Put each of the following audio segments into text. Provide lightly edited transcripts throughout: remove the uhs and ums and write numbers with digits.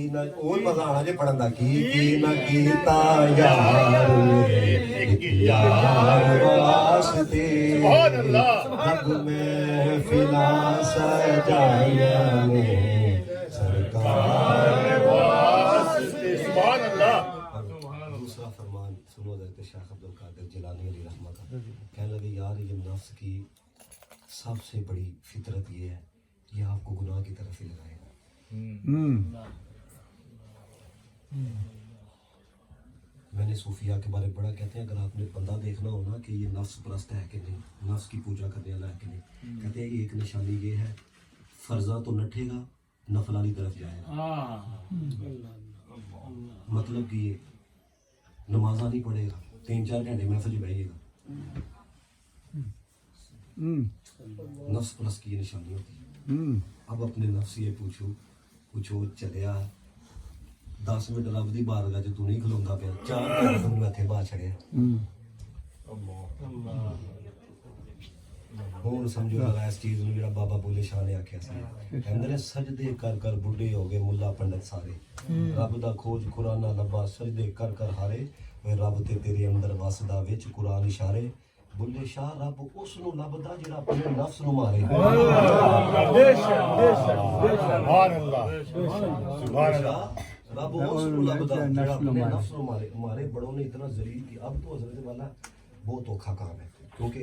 اور مزہ آنا جی پڑھن دا کی نہ کیتا یار یار واسطے سبحان اللہ رب محفلاں سجائیاں نے سرکار واسطے سبحان اللہ۔ دوسرا فرمان سنو حضرت شیخ عبد القادر جیلانی علیہ رحمہ کا، کہنے لگے یار یہ نفس کی سب سے بڑی فطرت یہ ہے، یہ آپ کو گناہ کی طرف ہی لگائے گا۔ میں نے صوفیاء کے بارے میں بڑا کہتے ہیں اگر آپ نے بندہ دیکھنا ہو نا کہ یہ نفس پرست ہے کہ نہیں، نفس کی پوجا کرنے والا ہے کہ نہیں، کہتے ہیں ایک نشانی یہ ہے فرضاں تو نٹھے گا نفل والی طرف جائے گا، مطلب کہ یہ نمازاں نہیں پڑھے گا، 3-4 گھنٹے محفل بیٹھے گا، نفس پرست کی یہ نشانی ہوتی ہے۔ اب اپنے نفس یہ پوچھو چلیا 10 منٹ رب دی بارگاہ تو نہیں کھلوندا پیا، 4 گھنٹے تم اتنے باہر چھڑیا، ہوں سمجھو لگا اس چیز نو جڑا بابا بولے شاہ نے آکھیا سی، کہندے سجدے کر کر بڈھے ہو گئے ملا پنڈت سارے، رب دا کھوج قرآن نہ لبا سجدے کر کر ہارے، اے رب تے تیرے اندر وسدا وچ قرآن اشارے، بلے شاہ رب اس نو لبدا جڑا اپنے نفس نو مارے، سبحان اللہ سبحان اللہ، رب اس کو لبدا جڑا اپنے نفس نو مارے، بڑوں نے اتنا ذلیل کیا۔ اب تو حضرت والا بہت اوکھا کام ہے، کیونکہ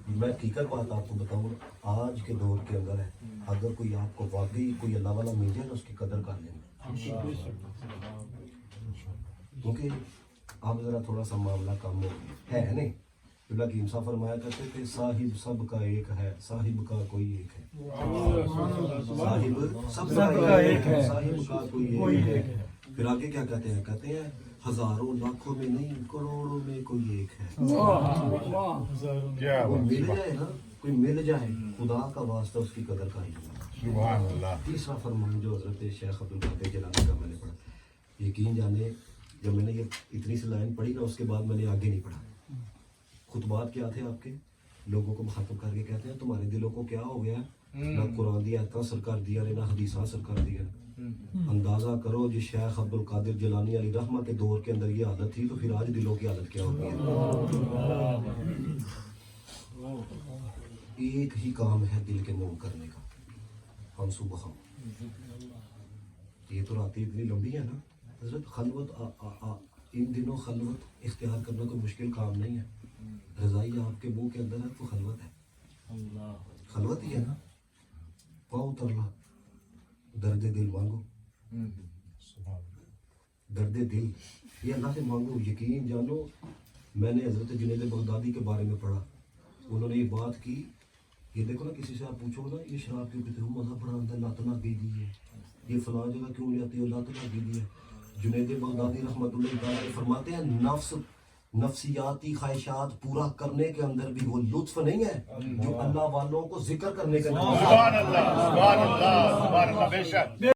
میں حقیقت بات آپ کو بتاؤں آج کے دور کے اندر ہے، اگر کوئی آپ کو واقعی کوئی اللہ والا مل جائے نا اس کی قدر کر لیں، کیونکہ اب ذرا تھوڑا سا معاملہ کم ہو گیا ہے نہیں، اللہ کی انصاف فرمایا کرتے تھے صاحب سب کا ایک ہے، صاحب کا کوئی ایک ہے، صاحب سب کا ایک ہے، صاحب کا کوئی ایک ہے۔ پھر آگے کیا کہتے ہیں؟ کہتے ہیں ہزاروں لاکھوں میں نہیں کروڑوں میں کوئی ایک ہے، وہ مل جائے نا، کوئی مل جائے خدا کا واسطہ اس کی قدر کر لیں۔ تیسرا فرمان جو حضرت شیخ عبد القادر جیلانی کا میں نے پڑھا، یقین جانے جب میں نے یہ اتنی سی لائن پڑھی نا اس کے بعد میں نے آگے نہیں پڑھا۔ خطبات کیا تھے آپ کے، لوگوں کو مخاطب کر کے کہتے ہیں تمہارے دلوں کو کیا ہو گیا، نہ قرآن دی آیتاں سرکار دیا نے نہ حدیثاں سرکار دیا نے۔ اندازہ کرو جی شیخ عبد القادر جیلانی علیہ رحمہ کے دور کے اندر یہ حالت تھی تو پھر آج دلوں کی حالت کیا ہوتی ہے۔ ایک ہی کام ہے دل کے موم کرنے کا، ہم صبح یہ تو راتیں اتنی لمبی ہے نا حضرت، خلوت ان دنوں خلوت اختیار کرنا کوئی مشکل کام نہیں ہے، رضائی آپ کے منہ کے اندر ہے تو خلوت ہے، خلوت ہی ہے نا، پاؤ ترلا درد دل مانگو، درد دل یہ اللہ سے مانگو۔ یقین جانو میں نے حضرت جنید بغدادی کے بارے میں پڑھا، انہوں نے یہ بات کی، یہ دیکھو نا کسی سے آپ پوچھو نا یہ شراب کیوں پیتے ہو، مزہ بڑا آتا ہے، لت لگ گئی دی ہے، یہ فلاں جگہ کیوں نہیں آتی ہو، لت لگ گئی دی ہے۔ جنید بغدادی رحمۃ اللہ تعالیٰ فرماتے ہیں نفسیاتی خواہشات پورا کرنے کے اندر بھی وہ لطف نہیں ہے جو اللہ والوں کو ذکر کرنے کا